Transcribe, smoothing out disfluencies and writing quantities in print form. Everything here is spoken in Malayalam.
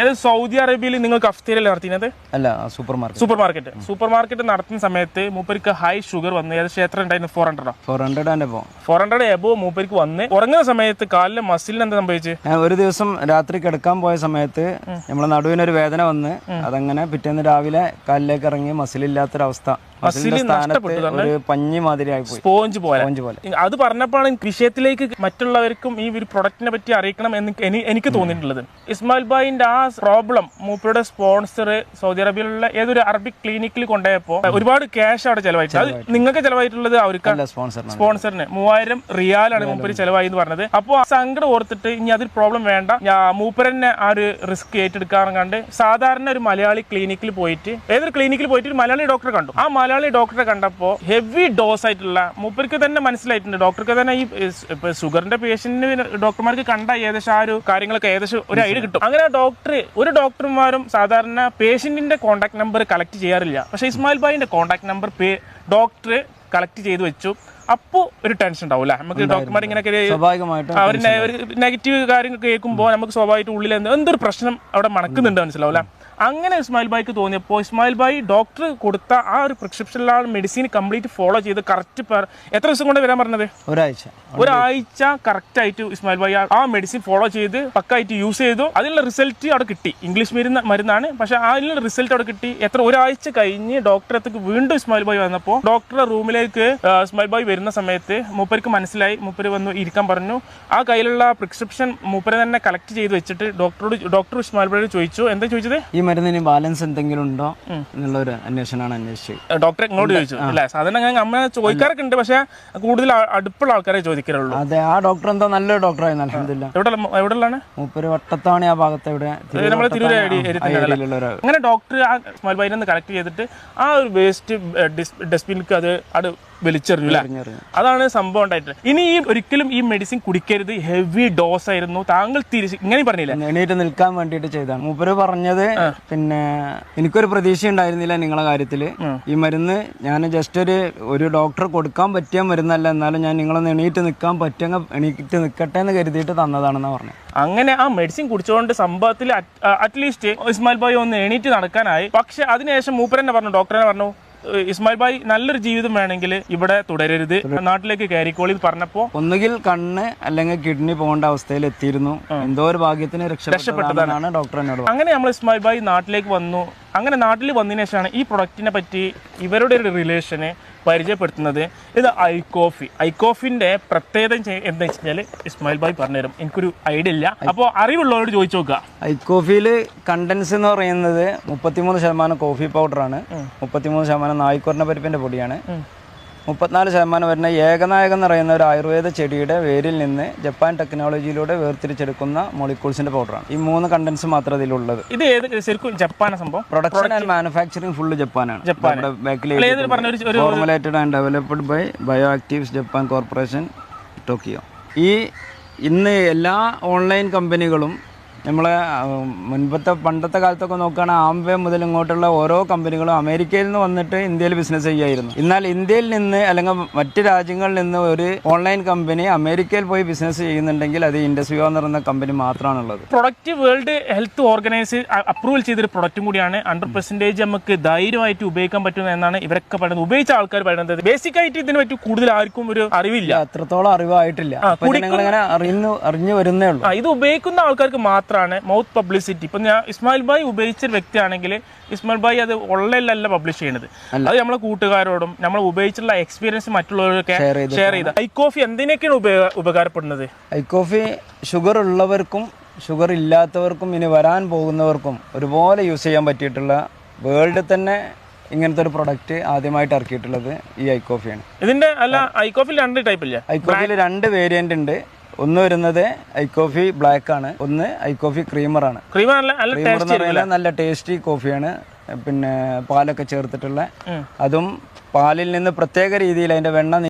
ഏത് സൗദി അറേബ്യയിൽ നിങ്ങൾ കഫ്തീരിയയിൽ നടത്തിയത്? അല്ല, സൂപ്പർ മാർക്കറ്റ് നടത്തുന്ന സമയത്ത് മൂപ്പർക്ക് ഹൈ ഷുഗർ വന്ന് ഏകദേശം എത്ര ഉണ്ടായിരുന്നു? 400 എബോ മൂപ്പർക്ക് വന്ന് ഉറങ്ങുന്ന സമയത്ത് കാലിലെ മസിലിന് എന്താ സംഭവിച്ചു? ഒരു ദിവസം രാത്രി കിടക്കാൻ പോയ സമയത്ത് നമ്മളെ നടുവിനൊരു വേദന വന്ന് അതങ്ങനെ പിറ്റേന്ന് രാവിലെ കാലിലേക്ക് ഇറങ്ങി മസിലില്ലാത്തൊരവസ്ഥ, ഒരു പഞ്ഞി മാതിരിയായി പോയി, സ്പോഞ്ച് പോലെ. അത് പറഞ്ഞപ്പോഴാണ് വിഷയത്തിലേക്ക് മറ്റുള്ളവർക്കും ഈ ഒരു പ്രൊഡക്റ്റിനെ പറ്റി അറിയിക്കണം എന്ന് എനിക്ക് തോന്നിയിട്ടുള്ളത്. ഇസ്മായിൽ ഭായിന്റെ ആ പ്രോബ്ലം മൂപ്പരുടെ സ്പോൺസർ സൗദി അറേബ്യയിലുള്ള ഏതൊരു അറബിക് ക്ലിനിക്കിൽ കൊണ്ടുപോയപ്പോ ഒരുപാട് ക്യാഷ് അവിടെ ചെലവായിട്ട്, അത് നിങ്ങൾക്ക് ചെലവായിട്ടുള്ളത് അവർക്ക് സ്പോൺസറിന് 3000 റിയാലാണ് മൂപ്പര് ചെലവായി എന്ന് പറഞ്ഞത്. അപ്പോൾ ആ സങ്കടം ഓർത്തിട്ട് ഇനി അതൊരു പ്രോബ്ലം വേണ്ട, മൂപ്പരന്നെ ആ ഒരു റിസ്ക് ഏറ്റെടുക്കാറും കണ്ട് സാധാരണ ഒരു മലയാളി ക്ലിനിക്കിൽ പോയിട്ട് ഏതൊരു ക്ലിനിക്കിൽ പോയിട്ട് ഒരു മലയാളി ഡോക്ടറെ കണ്ടു. ആ മലയാളി ഡോക്ടറെ കണ്ടപ്പോൾ ഹെവി ഡോസ് ആയിട്ടുള്ള മൂപ്പർക്ക് തന്നെ മനസ്സിലായിട്ടുണ്ട്, ഡോക്ടർക്ക് തന്നെ ഈ ഷുഗറിന്റെ പേഷ്യന്റിന് ഡോക്ടർമാർക്ക് കണ്ട ഏകദേശം ആ ഒരു കാര്യങ്ങളൊക്കെ ഏകദേശം ഒരു ഐഡിയ കിട്ടും. അങ്ങനെ ഒരു ഡോക്ടർമാരും സാധാരണ പേഷ്യന്റിന്റെ കോൺടാക്ട് നമ്പർ കളക്ട് ചെയ്യാറില്ല. പക്ഷെ ഇസ്മായിൽ ഭായിന്റെ കോൺടാക്ട് നമ്പർ ഡോക്ടർ കളക്ട് ചെയ്ത് വെച്ചു. അപ്പോൾ ഒരു ടെൻഷൻ ഉണ്ടാവും അല്ലേ നമുക്ക്? ഡോക്ടർമാർ ഇങ്ങനെയൊക്കെ അവരുടെ ഒരു നെഗറ്റീവ് കാര്യങ്ങൾ കേൾക്കുമ്പോൾ നമുക്ക് സ്വാഭാവികമായിട്ട് ഉള്ളിൽ എന്തൊരു പ്രശ്നം അവിടെ മണക്കുന്നുണ്ട് മനസ്സിലാവും അല്ലേ? അങ്ങനെ ഇസ്മായിൽ ഭായിക്ക് തോന്നിയപ്പോൾ ഇസ്മായിൽ ഭായി ഡോക്ടർ കൊടുത്ത ആ ഒരു പ്രിസ്ക്രിപ്ഷനിലാണ് മെഡിസിൻ കംപ്ലീറ്റ് ഫോളോ ചെയ്ത് കറക്റ്റ് എത്ര ദിവസം കൊണ്ട് വരാൻ പറഞ്ഞത്? ഒരാഴ്ച കറക്റ്റ് ആയിട്ട് ഇസ്മായിൽ ഭായി ആ മെഡിസിൻ ഫോളോ ചെയ്ത് പക്കായിട്ട് യൂസ് ചെയ്തു. അതിനുള്ള റിസൾട്ട് അവിടെ കിട്ടി. ഇംഗ്ലീഷ് മരുന്നാണ്, പക്ഷെ അതിനുള്ള റിസൾട്ട് അവിടെ കിട്ടി. ഒരാഴ്ച കഴിഞ്ഞ് ഡോക്ടറെ അടുത്തേക്ക് വീണ്ടും ഇസ്മായിൽ ഭായി വന്നപ്പോൾ ഡോക്ടറുടെ റൂമിലേക്ക് ഇസ്മായിൽ ഭായി വരുന്ന സമയത്ത് മൂപ്പർക്ക് മനസ്സിലായി. മൂപ്പര് വന്ന് ഇരിക്കാൻ പറഞ്ഞു. ആ കയ്യിലുള്ള പ്രിസ്ക്രിപ്ഷൻ മൂപ്പര് തന്നെ കളക്ട് ചെയ്ത് വെച്ചിട്ട് ഡോക്ടർ ഇസ്മായിൽ ഭായി ചോദിച്ചു. എന്താ ചോദിച്ചത്? മരുന്നിന് ബാലൻസ് എന്തെങ്കിലും ഉണ്ടോ എന്നുള്ള ഒരു അന്വേഷണമാണ് അന്വേഷിച്ചത്. ഡോക്ടറെ ഇങ്ങോട്ട് ചോദിച്ചു അല്ലേ? സാധാരണ ഞാൻ അമ്മ ചോദിക്കാറൊക്കെ ഉണ്ട്, പക്ഷെ കൂടുതൽ അടുപ്പുള്ള ആൾക്കാരെ ചോദിക്കാറുള്ളൂ. അതെ, ആ ഡോക്ടർ എന്തോ നല്ലൊരു ഡോക്ടറായിരുന്നു അൽഹംദുലില്ലാഹ്. എവിടെയാണ് മൂപ്പര്? വട്ടത്താണി ആ ഭാഗത്ത്, നമ്മളെ തിരൂർ. അങ്ങനെ ഡോക്ടർ ആ ഇസ്മായിൽ ഭായിനെ ഒന്ന് കളക്ട് ചെയ്തിട്ട് ആ ഒരു വേസ്റ്റ് ഡസ്റ്റ്ബിനിലേക്ക് അത് വലിച്ചെറിഞ്ഞു. അതാണ് സംഭവം ഉണ്ടായിട്ട്. ഇനി ഒരിക്കലും ഈ മെഡിസിൻ കുടിക്കരുത്, ഹെവി ഡോസ് ആയിരുന്നു. താങ്കൾ ഇങ്ങനെ പറഞ്ഞില്ല, എണീറ്റ് നിൽക്കാൻ വേണ്ടിയിട്ട് ചെയ്താണ് മൂപ്പര് പറഞ്ഞത്. പിന്നെ എനിക്കൊരു പ്രതീക്ഷ ഉണ്ടായിരുന്നില്ല നിങ്ങളെ കാര്യത്തില്. ഈ മരുന്ന് ഞാൻ ജസ്റ്റ് ഒരു ഡോക്ടർ കൊടുക്കാൻ പറ്റിയ മരുന്നല്ല, എന്നാലും ഞാൻ നിങ്ങളൊന്ന് എണീറ്റ് നിൽക്കാൻ പറ്റുമെങ്കിൽ എണീറ്റ് നിൽക്കട്ടെ എന്ന് കരുതിയിട്ട് തന്നതാണെന്നാ പറഞ്ഞു. അങ്ങനെ ആ മെഡിസിൻ കുടിച്ചുകൊണ്ട് സംഭവത്തിൽ അറ്റ്ലീസ്റ്റ് ഇസ്മായിൽ ഭായി ഒന്ന് എണീറ്റ് നടക്കാനായി. പക്ഷെ അതിനുശേഷം മൂപ്പരെന്നെ പറഞ്ഞു, ഡോക്ടറെ പറഞ്ഞു, ഇസ്മായിൽ ഭായി നല്ലൊരു ജീവിതം വേണമെങ്കിൽ ഇവിടെ തുടരരുത്, നാട്ടിലേക്ക് കയറിക്കോളി പറഞ്ഞപ്പോ ഒന്നുകിൽ കണ്ണ് അല്ലെങ്കിൽ കിഡ്നി പോകേണ്ട അവസ്ഥയിൽ എത്തിയിരുന്നു. എന്തോ ഒരു ഭാഗ്യത്തിന് രക്ഷപ്പെട്ടതാണ് ഡോക്ടർ എന്നോട്. അങ്ങനെ നമ്മൾ ഇസ്മായിൽ ഭായി നാട്ടിലേക്ക് വന്നു. അങ്ങനെ നാട്ടിൽ വന്നതിന് ശേഷമാണ് ഈ പ്രൊഡക്റ്റിനെ പറ്റി ഇവരുടെ ഒരു റിലേഷന് പരിചയപ്പെടുത്തുന്നത്. ഇത് ഐക്കോഫിന്റെ പ്രത്യേകത എന്താ വെച്ച് കഴിഞ്ഞാൽ ഇസ്മായിൽ ഭായി പറഞ്ഞുതരും. എനിക്കൊരു ഐഡിയ ഇല്ല, അപ്പോൾ അറിവുള്ളവരോട് ചോദിച്ചു നോക്കുക. ഐക്കോഫിയില് കണ്ടൻസ് എന്ന് പറയുന്നത് 33% കോഫി പൗഡറാണ്, 33% നായ്ക്കുറഞ്ഞ പരിപ്പിന്റെ പൊടിയാണ്, 34% വരുന്ന ഏകനായകം എന്ന് പറയുന്ന ഒരു ആയുർവേദ ചെടിയുടെ വേരിൽ നിന്ന് ജപ്പാൻ ടെക്നോളജിയിലൂടെ വേർതിരിച്ചെടുക്കുന്ന മോളിക്യൂൾസിന്റെ പൗഡറാണ്. ഈ 3 കണ്ടൻസ് മാത്രം ഇതിലുള്ളത്. ഇത് ശരിക്കും ജപ്പാൻ സംഭവം. പ്രൊഡക്ഷൻ ആൻഡ് മാനുഫാക്ചറിങ് ഫുള്ള് ജപ്പാനാണ്. Formulated and developed by bio actives Japan corporation Tokyo. ഇന്ന് എല്ലാ ഓൺലൈൻ കമ്പനികളും നമ്മളെ പണ്ടത്തെ കാലത്തൊക്കെ നോക്കുകയാണെങ്കിൽ ആംവേ മുതൽ ഇങ്ങോട്ടുള്ള ഓരോ കമ്പനികളും അമേരിക്കയിൽ നിന്ന് വന്നിട്ട് ഇന്ത്യയിൽ ബിസിനസ് ചെയ്യായിരുന്നു. എന്നാൽ ഇന്ത്യയിൽ നിന്ന് അല്ലെങ്കിൽ മറ്റ് രാജ്യങ്ങളിൽ നിന്ന് ഒരു ഓൺലൈൻ കമ്പനി അമേരിക്കയിൽ പോയി ബിസിനസ് ചെയ്യുന്നുണ്ടെങ്കിൽ അത് ഇൻഡസ്വിയോ എന്ന് പറയുന്ന കമ്പനി മാത്രമാണുള്ളത്. Product world health organise approval ചെയ്തൊരു പ്രൊഡക്റ്റും കൂടിയാണ്. 100% നമുക്ക് ധൈര്യമായിട്ട് ഉപയോഗിക്കാൻ പറ്റുന്ന എന്നാണ് ഇവരൊക്കെ പറയുന്നത്. ഉപയോഗിച്ച ആൾക്കാർ പറയുന്നത് ബേസിക് ആയിട്ട് ഇതിനെ പറ്റി കൂടുതൽ ആർക്കും ഒരു അറിവില്ല, അത്രത്തോളം അറിവായിട്ടില്ല, അറിഞ്ഞു വരുന്നേ ഉള്ളൂ. ഇത് ഉപയോഗിക്കുന്ന ആൾക്കാർക്ക് മൗത്ത് പബ്ലിസിറ്റി. ഇപ്പൊ ഞാൻ ഇസ്മായിൽ ഭായി ഉപയോഗിച്ച വ്യക്തിയാണെങ്കിൽ ഇസ്മായിൽ ഭായി അത് ഓൺലൈനിലല്ല പബ്ലിഷ് ചെയ്യുന്നത്, അത് നമ്മളെ കൂട്ടുകാരോടും നമ്മൾ ഉപയോഗിച്ചുള്ള എക്സ്പീരിയൻസ് മറ്റുള്ളവരൊക്കെ ഷെയർ ചെയ്ത്. ഐക്കോഫി എന്തിനൊക്കെയാണ് ഉപകാരപ്പെടുന്നത്? ഐക്കോഫി ഷുഗർ ഉള്ളവർക്കും ഷുഗർ ഇല്ലാത്തവർക്കും ഇനി വരാൻ പോകുന്നവർക്കും ഒരുപോലെ യൂസ് ചെയ്യാൻ പറ്റിയിട്ടുള്ള വേൾഡിൽ തന്നെ ഇങ്ങനത്തെ ഒരു പ്രൊഡക്റ്റ് ആദ്യമായിട്ട് ഇറക്കിയിട്ടുള്ളത് ഈ ഐക്കോഫിയാണ്. ഇതിന്റെ അല്ല ഐക്കോഫിൽ 2 ടൈപ്പ് ഇല്ല. ഐക്കോഫിൽ 2 വേരിയന്റ് ഉണ്ട്. ഒന്ന് വരുന്നത് ഐക്കോഫി ബ്ലാക്ക് ആണ്, ഒന്ന് ഐക്കോഫി ക്രീമർ ആണ്. ക്രീമർ എന്ന് പറയുന്നത് നല്ല ടേസ്റ്റി കോഫിയാണ്, പിന്നെ പാലൊക്കെ ചേർത്തിട്ടുള്ള. അതും പാലിൽ നിന്ന് പ്രത്യേക രീതിയിൽ അതിന്റെ വെണ്ണ